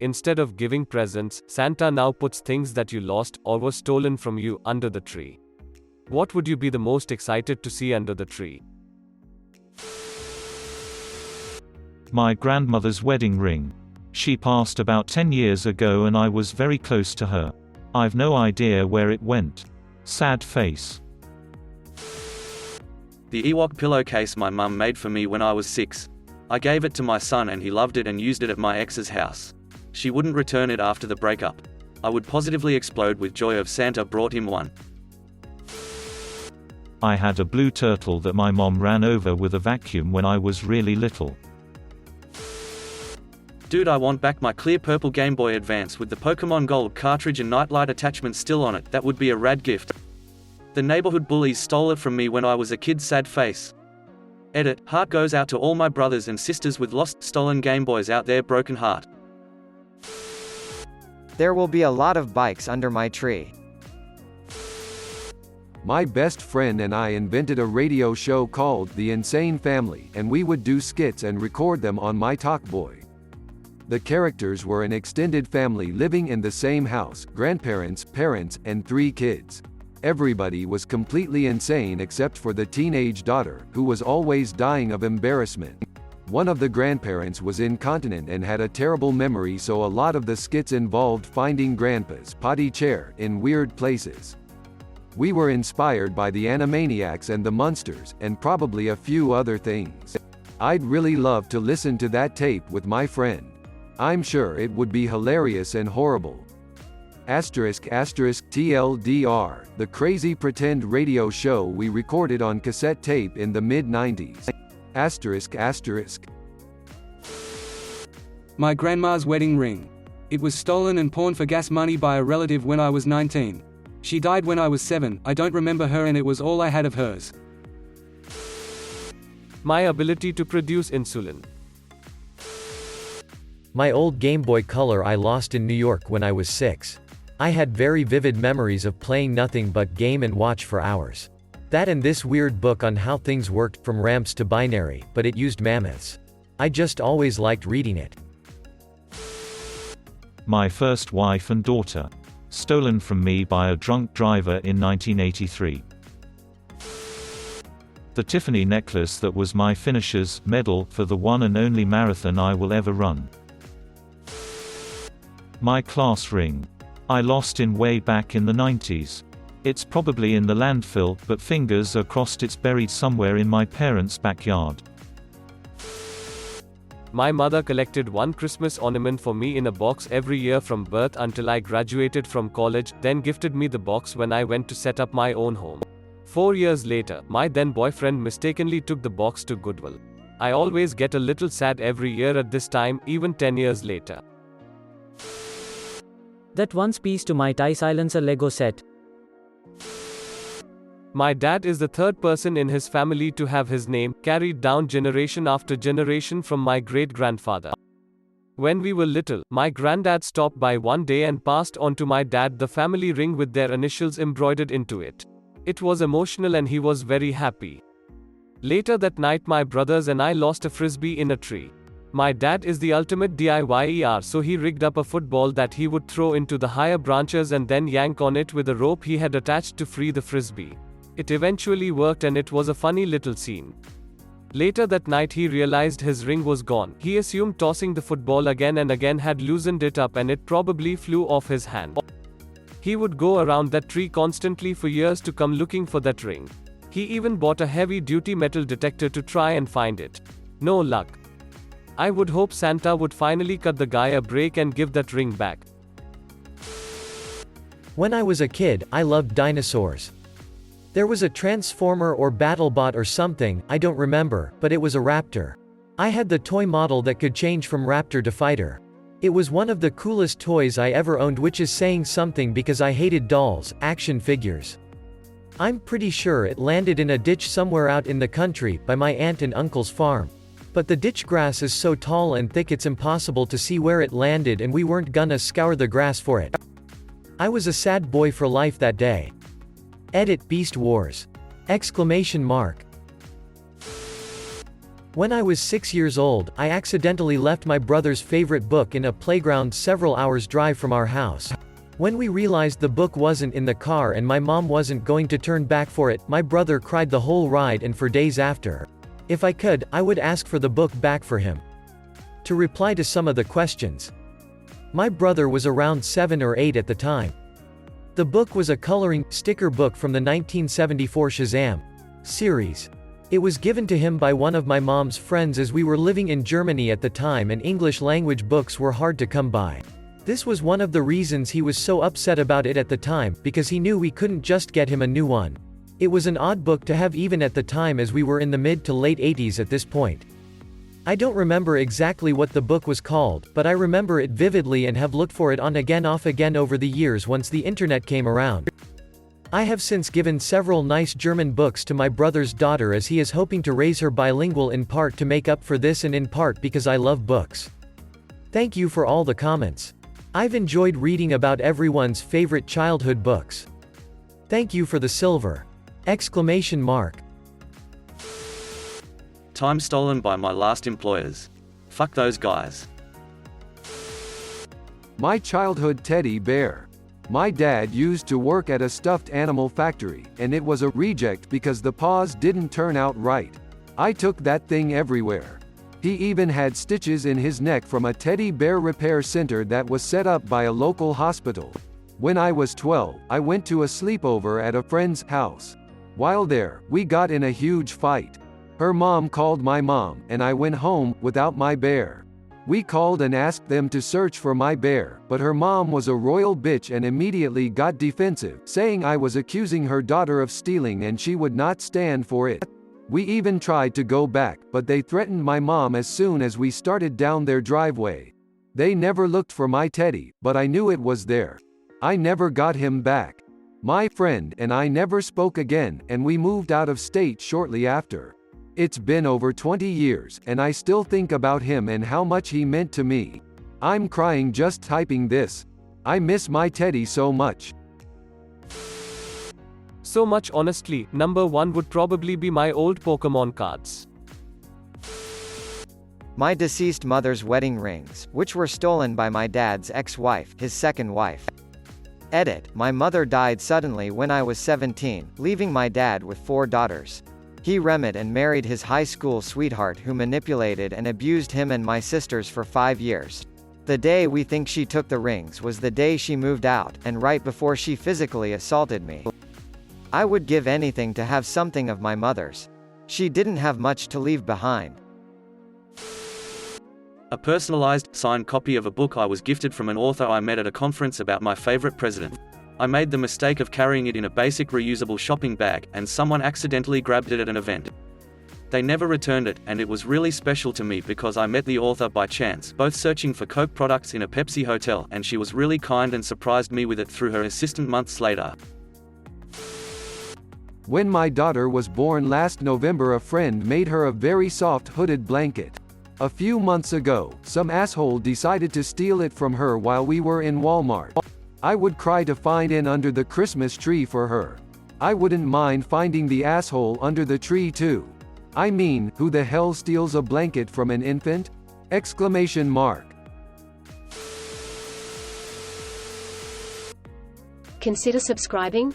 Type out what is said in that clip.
Instead of giving presents, Santa now puts things that you lost or were stolen from you under the tree. What would you be the most excited to see under the tree? My grandmother's wedding ring. She passed about 10 years ago and I was very close to her. I've no idea where it went. Sad face. The Ewok pillowcase my mum made for me when I was 6. I gave it to my son and he loved it and used it at my ex's house. She wouldn't return it after the breakup. I would positively explode with joy if Santa brought him one. I had a blue turtle that my mom ran over with a vacuum when I was really little. Dude, I want back my clear purple Game Boy Advance with the Pokemon Gold cartridge and nightlight attachment still on it. That would be a rad gift. The neighborhood bullies stole it from me when I was a kid. Sad face. Edit. Heart goes out to all my brothers and sisters with lost, stolen Game Boys out there. Broken heart. There will be a lot of bikes under my tree. My best friend and I invented a radio show called The Insane Family, and we would do skits and record them on my Talkboy. The characters were an extended family living in the same house, grandparents, parents, and 3 kids. Everybody was completely insane except for the teenage daughter, who was always dying of embarrassment. One of the grandparents was incontinent and had a terrible memory, so a lot of the skits involved finding grandpa's potty chair in weird places. We were inspired by the Animaniacs and the Munsters, and probably a few other things. I'd really love to listen to that tape with my friend. I'm sure it would be hilarious and horrible. TLDR, the crazy pretend radio show we recorded on cassette tape in the mid-90s. My grandma's wedding ring. It was stolen and pawned for gas money by a relative when I was 19. She died when I was 7, I don't remember her and it was all I had of hers. My ability to produce insulin. My old Game Boy Color I lost in New York when I was 6. I had very vivid memories of playing nothing but game and watch for hours. That and this weird book on how things worked from ramps to binary, but it used mammoths. I just always liked reading it. My first wife and daughter. Stolen from me by a drunk driver in 1983. The Tiffany necklace that was my finisher's medal for the one and only marathon I will ever run. My class ring. I lost it way back in the 90s. It's probably in the landfill, but fingers are crossed it's buried somewhere in my parents' backyard. My mother collected one Christmas ornament for me in a box every year from birth until I graduated from college, then gifted me the box when I went to set up my own home. 4 years later, my then boyfriend mistakenly took the box to Goodwill. I always get a little sad every year at this time, even 10 years later. That once piece to my TIE silencer Lego set. My dad is the 3rd person in his family to have his name carried down generation after generation from my great-grandfather. When we were little, my granddad stopped by one day and passed on to my dad the family ring with their initials embroidered into it. It was emotional and he was very happy. Later that night my brothers and I lost a frisbee in a tree. My dad is the ultimate DIYer, so he rigged up a football that he would throw into the higher branches and then yank on it with a rope he had attached to free the frisbee. It eventually worked and it was a funny little scene. Later that night he realized his ring was gone. He assumed tossing the football again and again had loosened it up and it probably flew off his hand. He would go around that tree constantly for years to come looking for that ring. He even bought a heavy-duty metal detector to try and find it. No luck. I would hope Santa would finally cut the guy a break and give that ring back. When I was a kid, I loved dinosaurs. There was a Transformer or BattleBot or something, I don't remember, but it was a raptor. I had the toy model that could change from raptor to fighter. It was one of the coolest toys I ever owned, which is saying something because I hated dolls, action figures. I'm pretty sure it landed in a ditch somewhere out in the country, by my aunt and uncle's farm. But the ditch grass is so tall and thick it's impossible to see where it landed and we weren't gonna scour the grass for it. I was a sad boy for life that day. Edit Beast Wars! Exclamation mark. When I was 6 years old, I accidentally left my brother's favorite book in a playground several hours' drive from our house. When we realized the book wasn't in the car and my mom wasn't going to turn back for it, my brother cried the whole ride and for days after. If I could, I would ask for the book back for him. To reply to some of the questions. My brother was around 7 or 8 at the time. The book was a coloring, sticker book from the 1974 Shazam series. It was given to him by one of my mom's friends as we were living in Germany at the time and English language books were hard to come by. This was one of the reasons he was so upset about it at the time, because he knew we couldn't just get him a new one. It was an odd book to have even at the time as we were in the mid to late 80s at this point. I don't remember exactly what the book was called, but I remember it vividly and have looked for it on again off again over the years once the internet came around. I have since given several nice German books to my brother's daughter as he is hoping to raise her bilingual, in part to make up for this and in part because I love books. Thank you for all the comments. I've enjoyed reading about everyone's favorite childhood books. Thank you for the silver! Exclamation mark. Time stolen by my last employers. Fuck those guys. My childhood teddy bear. My dad used to work at a stuffed animal factory, and it was a reject because the paws didn't turn out right. I took that thing everywhere. He even had stitches in his neck from a teddy bear repair center that was set up by a local hospital. When I was 12, I went to a sleepover at a friend's house. While there, we got in a huge fight. Her mom called my mom, and I went home without my bear. We called and asked them to search for my bear, but her mom was a royal bitch and immediately got defensive, saying I was accusing her daughter of stealing and she would not stand for it. We even tried to go back, but they threatened my mom as soon as we started down their driveway. They never looked for my teddy, but I knew it was there. I never got him back. My friend and I never spoke again, and we moved out of state shortly after. It's been over 20 years, and I still think about him and how much he meant to me. I'm crying just typing this. I miss my teddy so much. So much honestly, number 1 would probably be my old Pokemon cards. My deceased mother's wedding rings, which were stolen by my dad's ex-wife, his second wife. Edit, my mother died suddenly when I was 17, leaving my dad with 4 daughters. He remarried and married his high school sweetheart who manipulated and abused him and my sisters for 5 years. The day we think she took the rings was the day she moved out, and right before she physically assaulted me. I would give anything to have something of my mother's. She didn't have much to leave behind. A personalized, signed copy of a book I was gifted from an author I met at a conference about my favorite president. I made the mistake of carrying it in a basic reusable shopping bag, and someone accidentally grabbed it at an event. They never returned it, and it was really special to me because I met the author by chance, both searching for Coke products in a Pepsi hotel, and she was really kind and surprised me with it through her assistant months later. When my daughter was born last November, a friend made her a very soft hooded blanket. A few months ago, some asshole decided to steal it from her while we were in Walmart. I would cry to find it under the Christmas tree for her. I wouldn't mind finding the asshole under the tree too. I mean, who the hell steals a blanket from an infant? Exclamation mark. Consider subscribing.